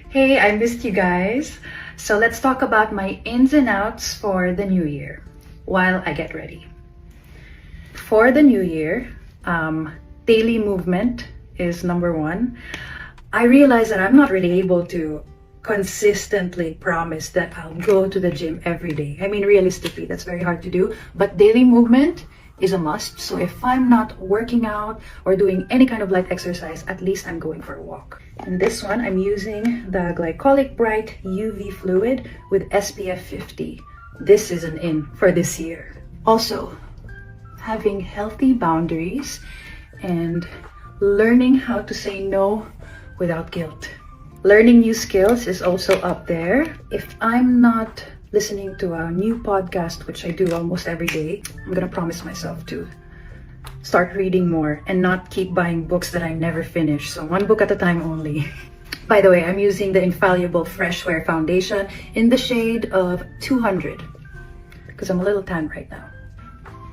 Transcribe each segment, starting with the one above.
Hey, I missed you guys. So let's talk about my ins and outs for the new year while I get ready. For the new year, daily movement is number one. I realize that I'm not really able to consistently promise that I'll go to the gym every day. I mean, realistically, that's very hard to do, but daily movement is a must. So if I'm not working out or doing any kind of light exercise, at least I'm going for a walk. And this one, I'm using the Glycolic Bright UV Fluid with SPF 50. This is an in for this year. Also, having healthy boundaries and learning how to say no without guilt. Learning new skills is also up there. If I'm not listening to a new podcast, which I do almost every day, I'm gonna promise myself to start reading more and not keep buying books that I never finish. So one book at a time only. By the way, I'm using the Infallible Fresh Wear Foundation in the shade of 200 because I'm a little tan right now.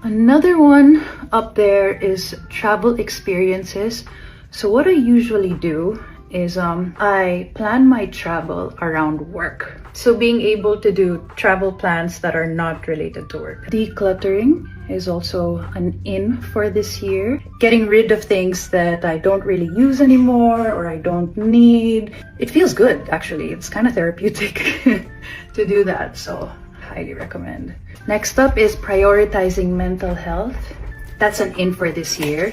Another one up there is travel experiences. So what I usually do is I plan my travel around work. So being able to do travel plans that are not related to work. Decluttering is also an in for this year. Getting rid of things that I don't really use anymore or I don't need. It feels good, actually. It's kind of therapeutic to do that, so highly recommend. Next up is prioritizing mental health. That's an in for this year.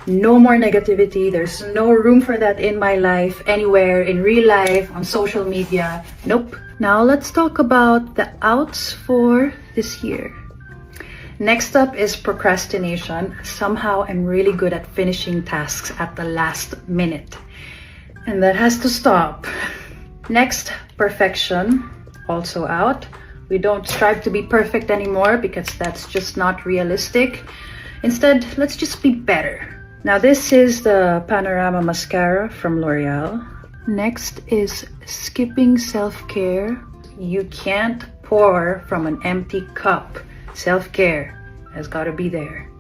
No more negativity. There's no room for that in my life, anywhere, in real life, on social media. Nope. Now let's talk about the outs for this year. Next up is procrastination. Somehow I'm really good at finishing tasks at the last minute, and that has to stop. Next, perfection, also out. We don't strive to be perfect anymore because that's just not realistic. Instead, let's just be better. Now this is the Panorama Mascara from L'Oreal. Next is skipping self-care. You can't pour from an empty cup. Self-care has got to be there.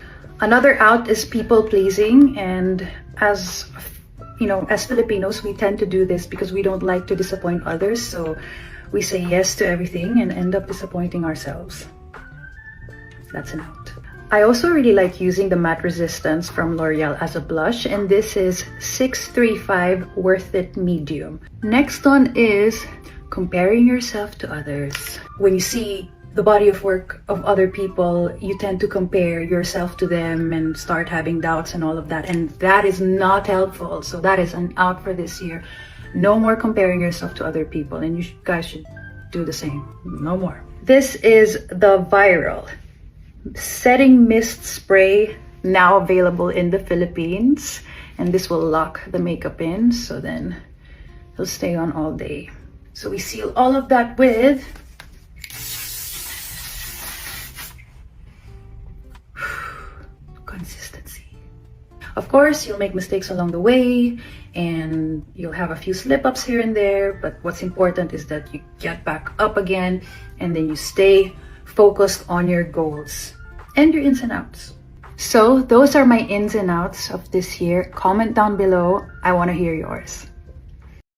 Another out is people-pleasing, and as you know, as Filipinos, we tend to do this because we don't like to disappoint others, so we say yes to everything and end up disappointing ourselves. That's an out. I also really like using the Matte Resistance from L'Oreal as a blush, and this is 635 Worth It Medium. Next one is comparing yourself to others. When you see the body of work of other people, you tend to compare yourself to them and start having doubts and all of that, and that is not helpful. So that is an out for this year. No more comparing yourself to other people, and you guys should do the same. No more. This is the Viral Setting Mist Spray, now available in the Philippines, and this will lock the makeup in, so then it'll stay on all day. So we seal all of that with consistency. Of course, you'll make mistakes along the way and you'll have a few slip-ups here and there, but what's important is that you get back up again and then you stay focused on your goals and your ins and outs. So those are my ins and outs of this year. Comment down below. I want to hear yours.